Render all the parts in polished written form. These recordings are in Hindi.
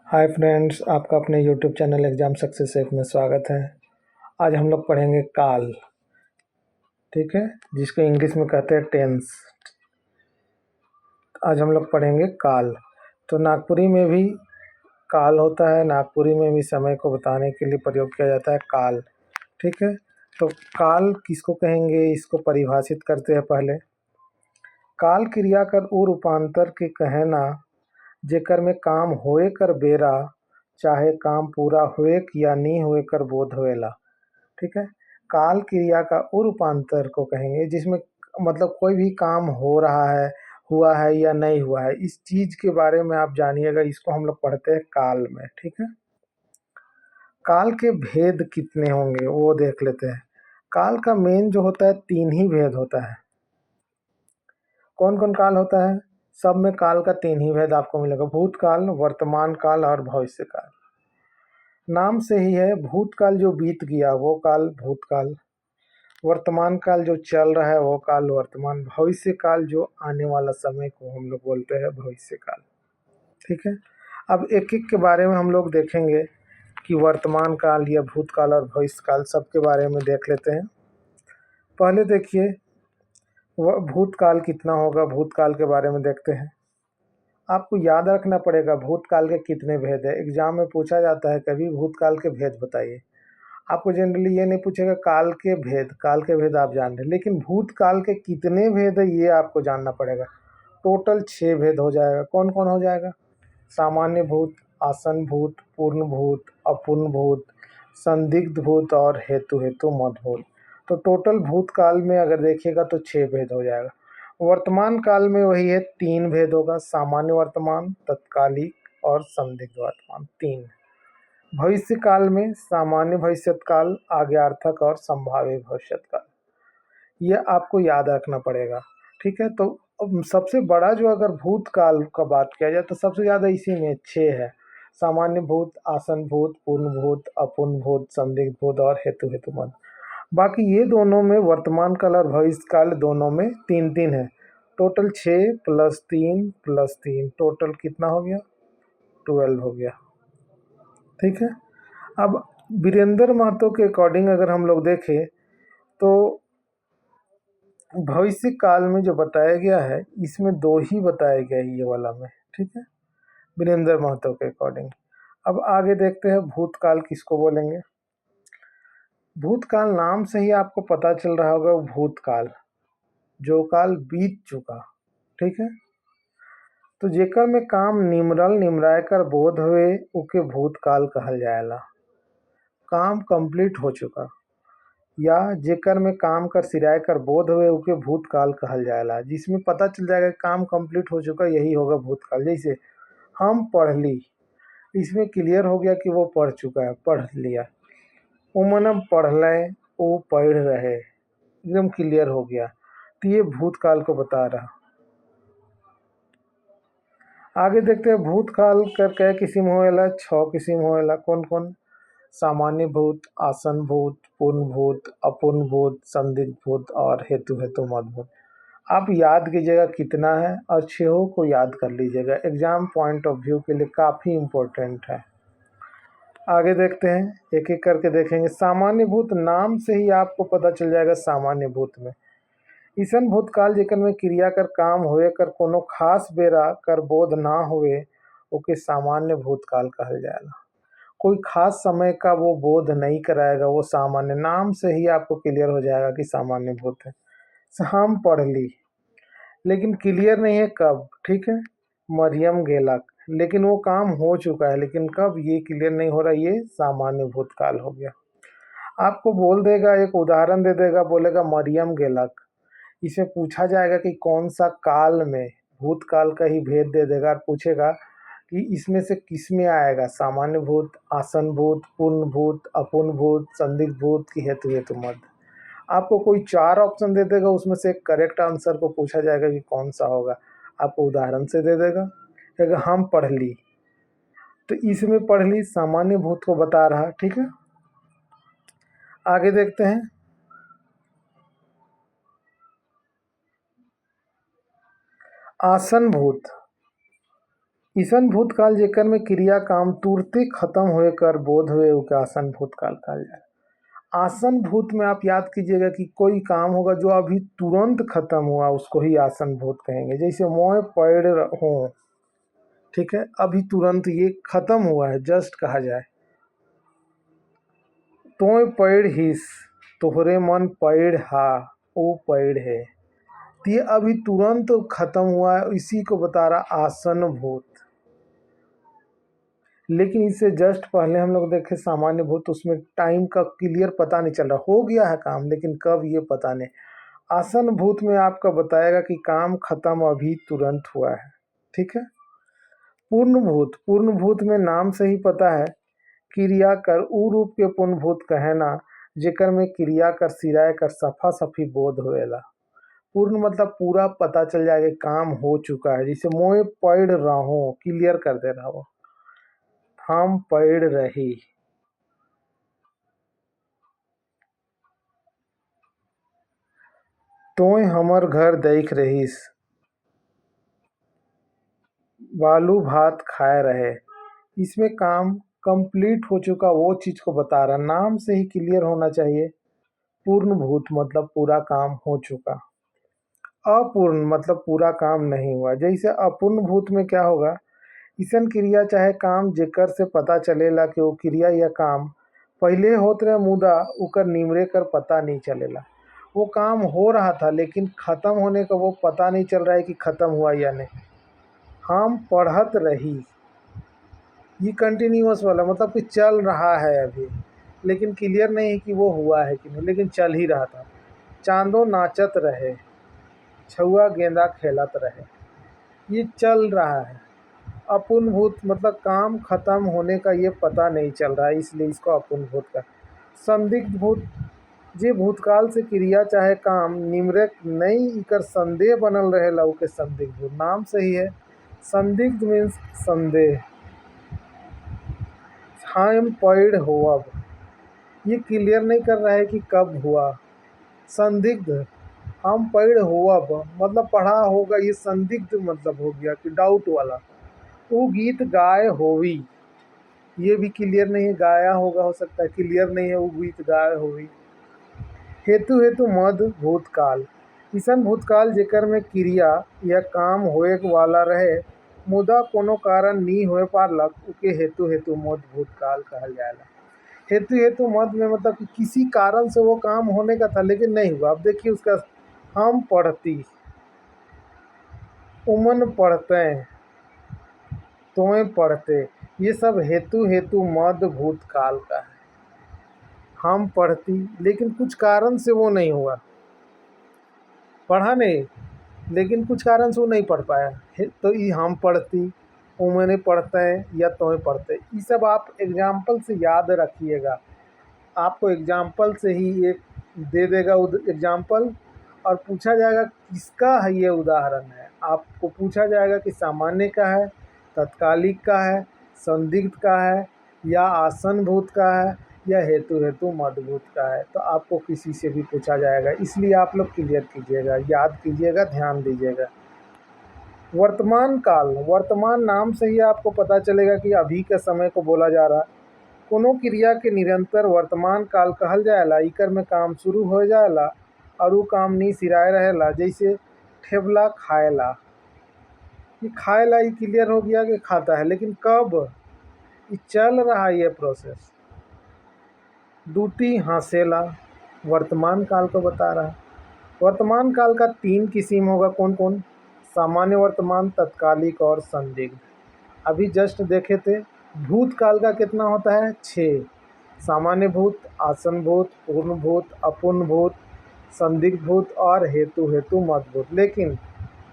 हाय फ्रेंड्स, आपका अपने YouTube channel exam success app में स्वागत है। आज हम लोग पढ़ेंगे काल, ठीक है, जिसको इंग्लिश में कहते हैं टेंस। आज हम लोग पढ़ेंगे काल। तो नागपुरी में भी काल होता है, नागपुरी में भी समय को बताने के लिए प्रयोग किया जाता है काल, ठीक है। तो काल किसको कहेंगे, इसको परिभाषित करते हैं पहले। काल क्रिया कर उ रूपांतर के कहना जेकर में काम होए कर बेरा चाहे काम पूरा हुए या नी हुए कर बोध होएला, ठीक है। काल क्रिया का उ रूपांतर को कहेंगे जिसमें मतलब कोई भी काम हो रहा है, हुआ है या नहीं हुआ है, इस चीज के बारे में आप जानिएगा। इसको हम लोग पढ़ते हैं काल में, ठीक है। काल के भेद कितने होंगे वो देख लेते हैं। काल का मेन जो होता है 3 ही भेद होता है। कौन कौन काल होता है? सब में काल का 3 ही भेद आपको मिलेगा, भूतकाल, वर्तमान काल और भविष्य काल। नाम से ही है, भूतकाल जो बीत गया वो काल भूतकाल, वर्तमान काल जो चल रहा है वो काल वर्तमान, भविष्य काल जो आने वाला समय को हम लोग बोलते हैं भविष्य काल, ठीक है। अब एक एक के बारे में हम लोग देखेंगे कि वर्तमान काल या भूतकाल और भविष्य काल सबके बारे में देख लेते हैं। पहले देखिए वह भूतकाल कितना होगा, भूतकाल के बारे में देखते हैं। आपको याद रखना पड़ेगा भूतकाल के कितने भेद है। एग्जाम में पूछा जाता है कभी भूतकाल के भेद बताइए। आपको जनरली ये नहीं पूछेगा काल के भेद, काल के भेद आप जान रहे, लेकिन भूतकाल के कितने भेद है ये आपको जानना पड़ेगा। टोटल 6 भेद हो जाएगा। कौन कौन हो जाएगा? सामान्य भूत, आसन भूत, पूर्ण भूत, अपूर्ण भूत, संदिग्ध भूत और हेतु हेतु मद भूत। तो टोटल भूतकाल में अगर देखिएगा तो 6 भेद हो जाएगा। वर्तमान काल में वही है, 3 भेद होगा, सामान्य वर्तमान, तत्कालिक और संदिग्ध वर्तमान, 3। भविष्य काल में सामान्य भविष्यत काल, आज्ञार्थक और संभाव्य भविष्यत काल। ये आपको याद रखना पड़ेगा, ठीक है। तो अब सबसे बड़ा जो अगर भूतकाल का बात किया जाए तो सबसे ज़्यादा इसी में 6 है, सामान्य भूत, आसन भूत, पूर्ण भूत, अपूर्ण भूत, संदिग्ध भूत और हेतु हेतु मद। बाकी ये दोनों में वर्तमान काल और भविष्य काल दोनों में 3-3 है। टोटल 6 + 3 + 3 टोटल कितना हो गया? 12 हो गया, ठीक है। अब वीरेंद्र महतो के अकॉर्डिंग अगर हम लोग देखें तो भविष्य काल में जो बताया गया है इसमें 2 ही बताया गया है ये वाला में, ठीक है, वीरेंद्र महतो के अकॉर्डिंग। अब आगे देखते हैं भूतकाल किसको बोलेंगे। भूतकाल नाम से ही आपको पता चल रहा होगा, भूतकाल जो काल बीत चुका, ठीक है। तो जेकर में काम निमरल निमराय कर बोध हुए उके भूतकाल कहल जाएला। काम कंप्लीट हो चुका या जेकर में काम कर सिराय कर बोध हुए उके भूतकाल कहल जाएला। जिसमें पता चल जाएगा काम कंप्लीट हो चुका, यही होगा भूतकाल। जैसे हम पढ़ ली, इसमें क्लियर हो गया कि वो पढ़ चुका है, पढ़ लिया। वो मन पढ़ ले, वो पढ़ रहे, एकदम क्लियर हो गया। तो ये भूतकाल को बता रहा। आगे देखते हैं भूतकाल कर कई किस्म होएला, 6 किस्म होएला। कौन कौन? सामान्य भूत, आसन भूत, पूर्ण भूत, अपूर्ण भूत, संदिग्ध भूत और हेतु हेतु मद भूत। आप याद कीजिएगा कितना है और 6 को याद कर लीजिएगा, एग्जाम पॉइंट ऑफ व्यू के लिए काफ़ी इम्पोर्टेंट है। आगे देखते हैं, एक एक करके देखेंगे। सामान्य भूत नाम से ही आपको पता चल जाएगा सामान्य भूत में ईसन भूतकाल जेकर में क्रिया कर काम होए कर कोनो खास बेरा कर बोध ना हुए ओके सामान्य भूतकाल कहल जाएगा। कोई खास समय का वो बोध नहीं कराएगा, वो सामान्य, नाम से ही आपको क्लियर हो जाएगा कि सामान्य भूत है। हम पढ़ ली लेकिन क्लियर नहीं है कब, ठीक है। मरियम गेलक, लेकिन वो काम हो चुका है, लेकिन कब ये क्लियर नहीं हो रहा, ये सामान्य भूतकाल हो गया। आपको बोल देगा, एक उदाहरण दे देगा, बोलेगा मरियम गेलक। इसमें पूछा जाएगा कि कौन सा काल में, भूतकाल का ही भेद दे देगा और पूछेगा कि इसमें से किस में आएगा, सामान्य भूत, आसन भूत, पूर्ण भूत, अपूर्ण भूत, संदिग्ध भूत की हेतु हेतु मद। आपको कोई 4 ऑप्शन दे देगा, उसमें से एक करेक्ट आंसर को पूछा जाएगा कि कौन सा होगा। आपको उदाहरण से दे देगा, कहेगा हम पढ़ ली, तो इसमें पढ़ ली सामान्य भूत को बता रहा, ठीक है। आगे देखते हैं। आसन भूत, ईसन भूतकाल जेकर में क्रिया काम तुरते खत्म होए कर बोध हुए ओके आसन भूतकाल कहल जाए। आसन भूत में आप याद कीजिएगा कि कोई काम होगा जो अभी तुरंत खत्म हुआ उसको ही आसन भूत कहेंगे। जैसे मोय पड़ हो, ठीक है, अभी तुरंत ये खत्म हुआ है, जस्ट कहा जाए। तोय पड़ हिस, तोहरे मन पड़ हा, वो पड़ है, तो ये अभी तुरंत खत्म हुआ है, इसी को बता रहा आसन भूत। लेकिन इससे जस्ट पहले हम लोग देखे सामान्य भूत, उसमें टाइम का क्लियर पता नहीं चल रहा, हो गया है काम लेकिन कब ये पता नहीं। आसन भूत में आपका बताएगा कि काम खत्म अभी तुरंत हुआ है, ठीक है। पूर्ण भूत, पूर्ण भूत में नाम से ही पता है क्रिया कर उ रूप के पूर्ण भूत कहना जेकर में क्रिया कर सिराय कर सफा सफी बोध होएला। पूर्ण मतलब पूरा पता चल जाएगा काम हो चुका है। जैसे मोए पढ़ रहा हूँ, क्लियर कर दे रहा हो, हम पढ़ रही, तोय हमर घर देख रहीस, बालू भात खाए रहे। इसमें काम कंप्लीट हो चुका वो चीज को बता रहा, नाम से ही क्लियर होना चाहिए। पूर्ण भूत मतलब पूरा काम हो चुका। अपूर्ण मतलब पूरा काम नहीं हुआ। जैसे अपूर्ण भूत में क्या होगा, ईसन क्रिया चाहे काम जेकर से पता चलेला कि वो क्रिया या काम पहले होत रहे मुदा उकर निमरे कर पता नहीं चलेला। वो काम हो रहा था लेकिन खत्म होने का वो पता नहीं चल रहा है कि खत्म हुआ या नहीं। हम पढ़त रही, ये कंटिन्यूअस वाला मतलब कि चल रहा है अभी, लेकिन क्लियर नहीं है कि वो हुआ है कि नहीं, लेकिन चल ही रहा था। चांदो नाचत रहे, छुआ गेंदा खेलत रहे, ये चल रहा है। अपूर्ण भूत मतलब काम खत्म होने का ये पता नहीं चल रहा है, इसलिए इसको अपूर्ण भूत का। संदिग्ध भूत, जे भूतकाल से क्रिया चाहे काम निम्रे नहीं इकर संदेह बनल रहेला उके संदिग्ध भूत। नाम सही है, संदिग्ध मीन्स संदेह। हम पढ़ हो, अब ये क्लियर नहीं कर रहा है कि कब हुआ। संदिग्ध, हम पढ़ हो अब मतलब पढ़ा होगा, ये संदिग्ध मतलब हो गया कि डाउट वाला। वो गीत गाए होवी, ये भी क्लियर नहीं है, गाया होगा हो सकता है, क्लियर नहीं है, वो गीत गाए होवी। हेतु हेतु मद भूतकाल, ईसन भूतकाल जेकर में क्रिया या काम होए वाला रहे मुदा कोनो कारण नहीं होए पारलक उके हेतु हेतु मद भूतकाल कहल जाएगा। हेतु हेतु मद में मतलब कि किसी कारण से वो काम होने का था लेकिन नहीं हुआ। अब देखिए उसका, हम पढ़ती, उमन पढ़ते, तोय पढ़ते, ये सब हेतु हेतु मद भूतकाल का है। हम पढ़ती लेकिन कुछ कारण से वो नहीं हुआ, पढ़ा नहीं लेकिन कुछ कारण से वो नहीं पढ़ पाया, तो ये हम पढ़ती, वो मैंने पढ़ते हैं या तोय पढ़ते, ये सब आप एग्जाम्पल से याद रखिएगा। आपको एग्जाम्पल से ही एक दे देगा एग्जाम्पल, और पूछा जाएगा किसका है ये उदाहरण है। आपको पूछा जाएगा कि सामान्य का है, तत्कालिक का है, संदिग्ध का है, या आसनभूत का है, या हेतु हेतु मदभूत का है। तो आपको किसी से भी पूछा जाएगा, इसलिए आप लोग क्लियर कीजिएगा, याद कीजिएगा, ध्यान दीजिएगा। वर्तमान काल, वर्तमान नाम से ही आपको पता चलेगा कि अभी के समय को बोला जा रहा है। कोनो क्रिया के निरंतर वर्तमान काल कहल जाएला, इकर में काम शुरू हो जाएला और वो काम नहीं सिराए रहेला। जैसे ठेबला खाएला, ये खाएला ये क्लियर हो गया कि खाता है, लेकिन कब, ये चल रहा है ये प्रोसेस। दूती हंसेला, वर्तमान काल को बता रहा है। वर्तमान काल का 3 किस्म होगा, कौन कौन, सामान्य वर्तमान, तत्कालिक और संदिग्ध। अभी जस्ट देखे थे भूतकाल का कितना होता है, 6, सामान्य भूत, आसन भूत, पूर्ण भूत, अपूर्ण भूत, संदिग्ध भूत और हेतु हेतु मद भूत। लेकिन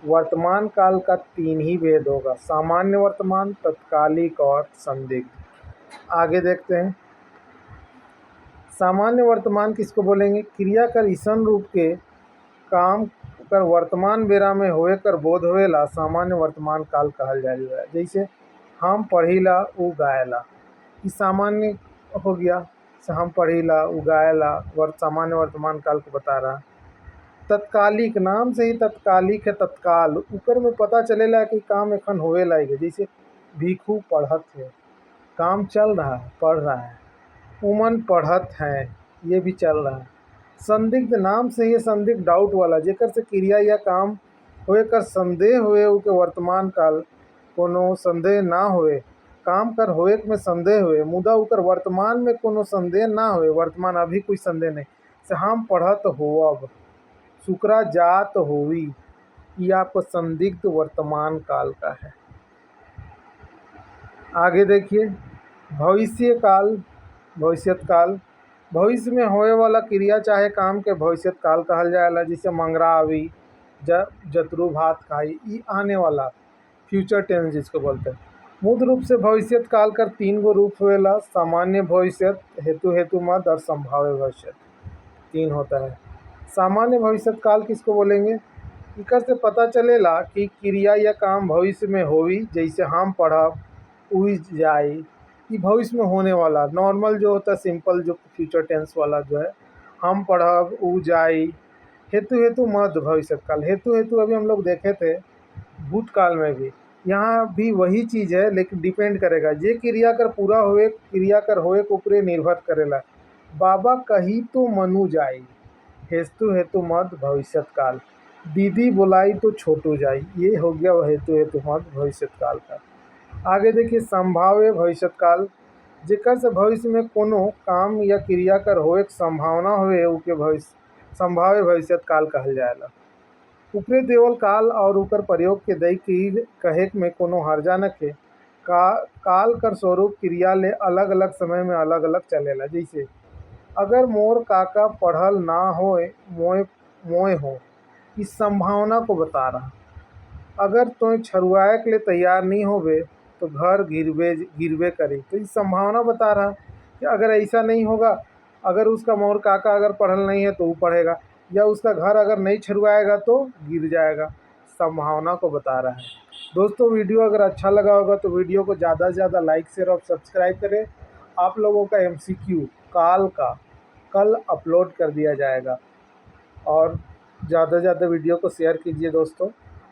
वर्तमान काल का 3 ही भेद होगा, सामान्य वर्तमान, तत्कालिक और संदिग्ध। आगे देखते हैं, सामान्य वर्तमान किसको बोलेंगे, क्रिया कर ईसन रूप के काम कर वर्तमान बेरा में होए कर बोध होएला सामान्य वर्तमान काल कहल जाएगा। जैसे हम पढ़ीला उ गाएला, ये सामान्य हो गया, हम पढ़ीला उ गाएला सामान्य वर्तमान काल को बता रहा। तत्कालिक, नाम से ही तत्कालिक है, तत्काल ऊपर में पता चलेला कि काम एखन होए लागे। जैसे भिखू पढ़त है, काम चल रहा है, पढ़ रहा है। उमन पढ़त है, ये भी चल रहा है। संदिग्ध नाम से ये संदिग्ध डाउट वाला, जेकर से क्रिया या काम होए कर संदेह होए उके वर्तमान काल कोनो संदेह ना होए, काम कर होए में संदेह होए मुदा उकर वर्तमान में कोनो संदेह ना होए, वर्तमान अभी कोई संदेह नहीं से हम पढ़त होवब, शुक्रा जात होवी, ये आपको संदिग्ध वर्तमान काल का है। आगे देखिए भविष्य काल, भविष्यत काल, भविष्य में होए वाला क्रिया चाहे काम के भविष्यत काल कहल जाएला। जैसे मंगरा आवी, जतरू भात खाई, ई आने वाला फ्यूचर टेंस जिसको बोलते हैं। मूल रूप से भविष्यत काल कर 3 गो रूप होएला, सामान्य भविष्यत, हेतु मद और संभाव्य भविष्यत, 3 होता है। सामान्य भविष्यत काल किसको बोलेंगे? इकर से पता चलेला कि क्रिया या काम भविष्य में होवी, जैसे हम पढ़ब, उई जाई, कि भविष्य में होने वाला। नॉर्मल जो होता है सिंपल जो फ्यूचर टेंस वाला जो है, हम पढ़ब, ऊ जाई। हेतु मध्य भविष्यत काल, हेतु अभी हम लोग देखे थे भूतकाल में भी, यहाँ भी वही चीज़ है, लेकिन डिपेंड करेगा जे क्रिया कर पूरा होए, क्रिया कर होए के ऊपरे निर्भर करेला। बाबा कही तो मनु जाई, हेतु मध्य भविष्यत काल। दीदी बुलाई तो छोटू जाई, ये हो गया वह हेतु मध्य भविष्यत काल का। आगे देखिए संभाव्य भविष्यत काल, जेकर से भविष्य में कोनो काम या क्रिया कर होए के संभावना होए उके भविष्य संभाव्य भविष्यत काल कहल जाएला। ऊपरे देवल काल और उकर प्रयोग के दई की कहे में कोनो हर्जा न के। काल कर स्वरूप क्रिया ले अलग अलग समय में अलग अलग चलेला। जैसे अगर मोर काका पढ़ल ना होए मोए हो, इस संभावना को बता रहा। अगर तो छरुआए के लिए तैयार नहीं होवे तो घर गिरवे करी, तो इस संभावना बता रहा कि अगर ऐसा नहीं होगा, अगर उसका मोर काका अगर पढ़ल नहीं है तो वो पढ़ेगा, या उसका घर अगर नहीं छरुआएगा तो गिर जाएगा, संभावना को बता रहा है। दोस्तों वीडियो अगर अच्छा लगा होगा तो वीडियो को ज़्यादा से ज़्यादा लाइक शेयर और सब्सक्राइब करें। आप लोगों का MCQ काल का कल अपलोड कर दिया जाएगा, और ज़्यादा से ज़्यादा वीडियो को शेयर कीजिए दोस्तों,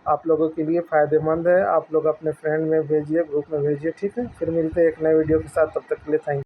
आप लोगों के लिए फ़ायदेमंद है। आप लोग अपने फ्रेंड में भेजिए, ग्रुप में भेजिए, ठीक है। फिर मिलते हैं एक नए वीडियो के साथ, तब तक के लिए थैंक यू।